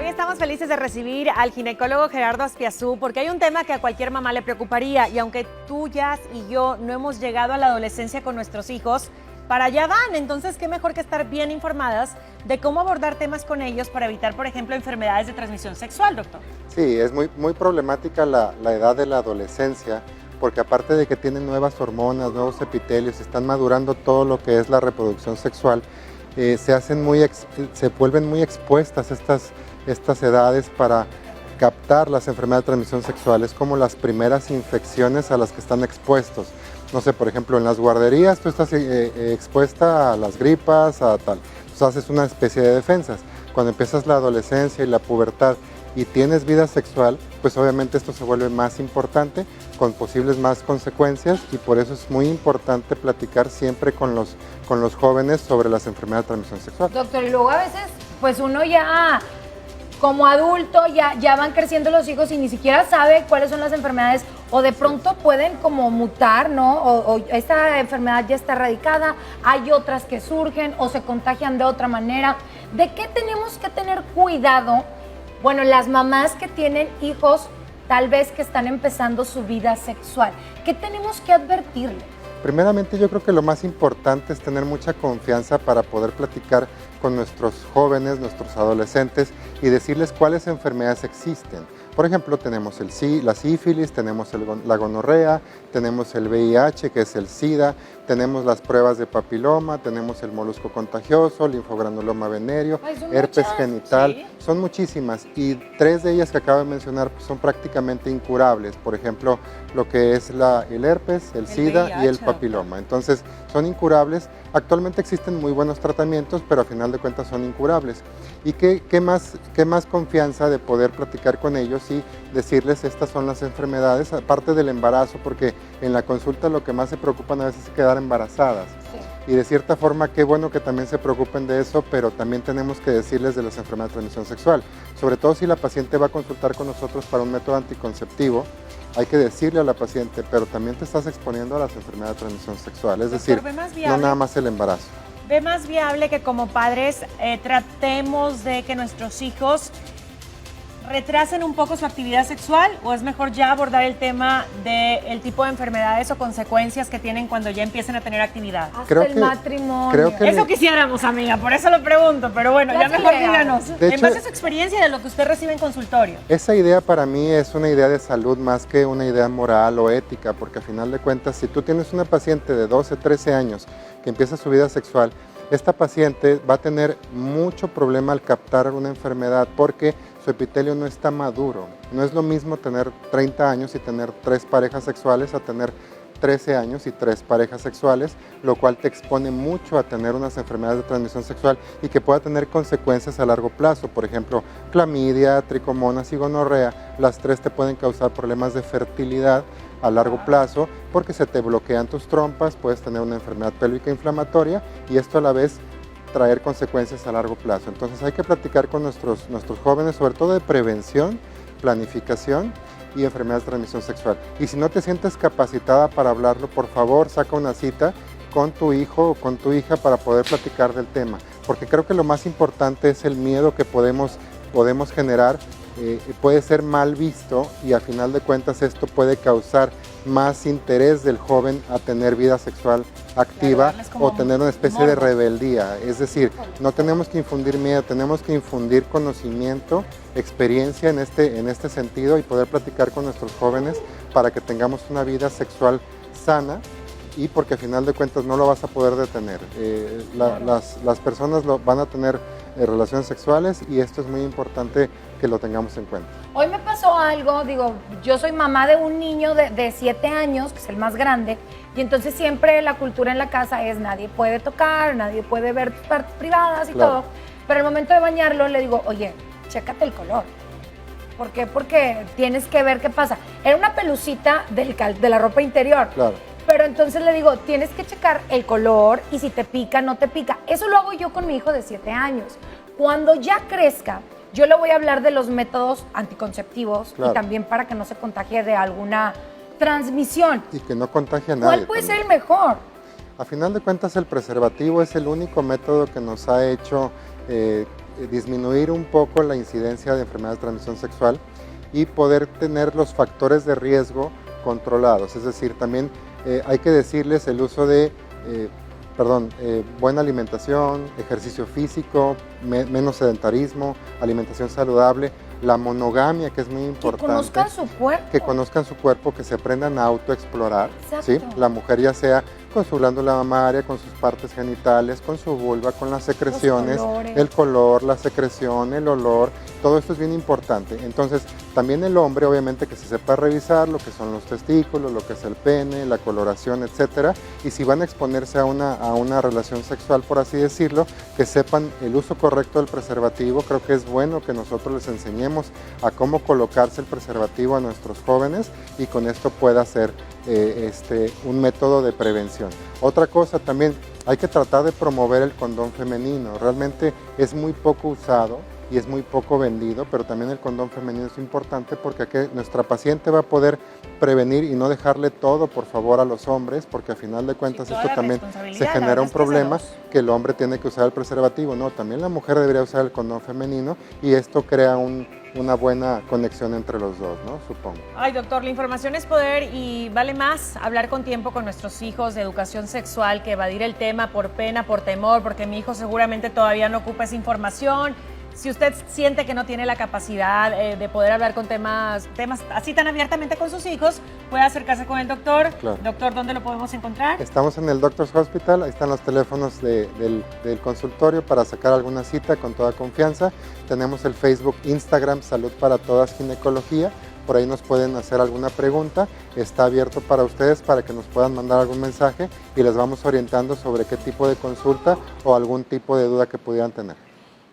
Hoy estamos felices de recibir al ginecólogo Gerardo Azpiazú porque hay un tema que a cualquier mamá le preocuparía y aunque tú, Jazz y yo no hemos llegado a la adolescencia con nuestros hijos, para allá van. Entonces, qué mejor que estar bien informadas de cómo abordar temas con ellos para evitar, por ejemplo, enfermedades de transmisión sexual, doctor. Sí, es muy problemática la edad de la adolescencia porque aparte de que tienen nuevas hormonas, nuevos epitelios, están madurando todo lo que es la reproducción sexual, se vuelven muy expuestas estas edades para captar las enfermedades de transmisión sexual. Es como las primeras infecciones a las que están expuestos. No sé, por ejemplo, en las guarderías tú estás expuesta a las gripas, a tal. Entonces haces una especie de defensas. Cuando empiezas la adolescencia y la pubertad y tienes vida sexual, pues obviamente esto se vuelve más importante, con posibles más consecuencias, y por eso es muy importante platicar siempre con los jóvenes sobre las enfermedades de transmisión sexual. Doctor, y luego a veces, pues uno ya como adulto, ya van creciendo los hijos y ni siquiera sabe cuáles son las enfermedades, o de pronto pueden como mutar, ¿no? O esta enfermedad ya está erradicada, hay otras que surgen o se contagian de otra manera. ¿De qué tenemos que tener cuidado? Bueno, las mamás que tienen hijos, tal vez que están empezando su vida sexual, ¿qué tenemos que advertirle? Primeramente, yo creo que lo más importante es tener mucha confianza para poder platicar con nuestros jóvenes, nuestros adolescentes, y decirles cuáles enfermedades existen. Por ejemplo, tenemos la sífilis, tenemos la gonorrea, tenemos el VIH, que es el SIDA, tenemos las pruebas de papiloma, tenemos el molusco contagioso, linfogranuloma venéreo, herpes genital. ¿Sí? Son muchísimas, y 3 de ellas que acabo de mencionar son prácticamente incurables. Por ejemplo, lo que es el herpes, el SIDA VIH, y el papiloma. Entonces, son incurables. Actualmente existen muy buenos tratamientos, pero a final de cuentas son incurables. ¿Y qué más confianza de poder platicar con ellos y decirles estas son las enfermedades, aparte del embarazo? Porque en la consulta lo que más se preocupan a veces es quedar embarazadas. Sí. Y de cierta forma, qué bueno que también se preocupen de eso, pero también tenemos que decirles de las enfermedades de transmisión sexual. Sobre todo si la paciente va a consultar con nosotros para un método anticonceptivo, hay que decirle a la paciente, pero también te estás exponiendo a las enfermedades de transmisión sexual, es decir, no nada más el embarazo. ¿Ve más viable que como padres tratemos de que nuestros hijos retrasen un poco su actividad sexual, o es mejor ya abordar el tema del tipo de enfermedades o consecuencias que tienen cuando ya empiecen a tener actividad? Hasta el matrimonio. Eso quisiéramos, amiga, por eso lo pregunto, pero bueno, ya mejor díganos. En base a su experiencia de lo que usted recibe en consultorio. Esa idea para mí es una idea de salud más que una idea moral o ética, porque a final de cuentas, si tú tienes una paciente de 12, 13 años que empieza su vida sexual, esta paciente va a tener mucho problema al captar una enfermedad porque su epitelio no está maduro. No es lo mismo tener 30 años y tener 3 parejas sexuales a tener 13 años y 3 parejas sexuales, lo cual te expone mucho a tener unas enfermedades de transmisión sexual y que pueda tener consecuencias a largo plazo. Por ejemplo, clamidia, tricomonas y gonorrea. Las 3 te pueden causar problemas de fertilidad a largo plazo porque se te bloquean tus trompas, puedes tener una enfermedad pélvica inflamatoria y esto a la vez traer consecuencias a largo plazo. Entonces hay que platicar con nuestros jóvenes, sobre todo de prevención, planificación y enfermedades de transmisión sexual. Y si no te sientes capacitada para hablarlo, por favor, saca una cita con tu hijo o con tu hija para poder platicar del tema, porque creo que lo más importante es el miedo que podemos generar. Puede ser mal visto y a final de cuentas esto puede causar más interés del joven a tener vida sexual activa, claro, o tener una especie de rebeldía. Es decir, no tenemos que infundir miedo, tenemos que infundir conocimiento, experiencia en este sentido y poder platicar con nuestros jóvenes para que tengamos una vida sexual sana, y porque a final de cuentas no lo vas a poder detener. Las personas van a tener relaciones sexuales y esto es muy importante que lo tengamos en cuenta. Hoy me pasó algo, yo soy mamá de un niño de 7 años, que es el más grande, y entonces siempre la cultura en la casa es nadie puede tocar, nadie puede ver partes privadas y todo, pero al momento de bañarlo le digo, oye, chécate el color. ¿Por qué? Porque tienes que ver qué pasa. Era una pelucita de la ropa interior. Claro. Pero entonces le digo, tienes que checar el color y si te pica, no te pica. Eso lo hago yo con mi hijo de 7 años. Cuando ya crezca, yo le voy a hablar de los métodos anticonceptivos, claro, y también para que no se contagie de alguna transmisión. Y que no contagie a nadie. ¿Cuál puede ser el mejor? A final de cuentas, el preservativo es el único método que nos ha hecho disminuir un poco la incidencia de enfermedades de transmisión sexual y poder tener los factores de riesgo controlados. Es decir, también hay que decirles el uso de buena alimentación, ejercicio físico, menos sedentarismo, alimentación saludable, la monogamia, que es muy importante. Que conozcan su cuerpo. Que conozcan su cuerpo, que se aprendan a autoexplorar. Exacto. ¿Sí? La mujer ya sea con su glándula mamaria, con sus partes genitales, con su vulva, con las secreciones, el color, la secreción, el olor, todo esto es bien importante. Entonces, también el hombre, obviamente, que se sepa revisar lo que son los testículos, lo que es el pene, la coloración, etcétera, y si van a exponerse a una relación sexual, por así decirlo, que sepan el uso correcto del preservativo. Creo que es bueno que nosotros les enseñemos a cómo colocarse el preservativo a nuestros jóvenes y con esto pueda ser un método de prevención. Otra cosa también, hay que tratar de promover el condón femenino. Realmente es muy poco usado y es muy poco vendido, pero también el condón femenino es importante porque aquí nuestra paciente va a poder prevenir y no dejarle todo, por favor, a los hombres, porque al final de cuentas esto también se genera un problema que el hombre tiene que usar el preservativo. No, también la mujer debería usar el condón femenino y esto crea una buena conexión entre los dos, ¿no? Supongo. Ay, doctor, la información es poder y vale más hablar con tiempo con nuestros hijos de educación sexual que evadir el tema por pena, por temor, porque mi hijo seguramente todavía no ocupa esa información. Si usted siente que no tiene la capacidad de poder hablar con temas así tan abiertamente con sus hijos, puede acercarse con el doctor. Claro. Doctor, ¿dónde lo podemos encontrar? Estamos en el Doctor's Hospital, ahí están los teléfonos del consultorio para sacar alguna cita con toda confianza. Tenemos el Facebook, Instagram, Salud para Todas Ginecología. Por ahí nos pueden hacer alguna pregunta, está abierto para ustedes para que nos puedan mandar algún mensaje y les vamos orientando sobre qué tipo de consulta o algún tipo de duda que pudieran tener.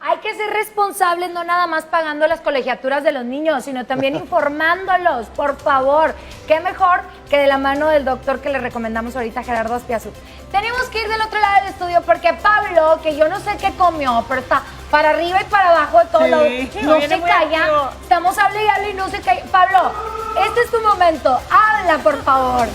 Hay que ser responsables, no nada más pagando las colegiaturas de los niños, sino también informándolos, por favor. Qué mejor que de la mano del doctor que le recomendamos ahorita, Gerardo Azpiazu. Tenemos que ir del otro lado del estudio porque Pablo, que yo no sé qué comió, pero está para arriba y para abajo de todo, no se calla. Estamos hable y no se calla. Pablo, este es tu momento. Habla, por favor.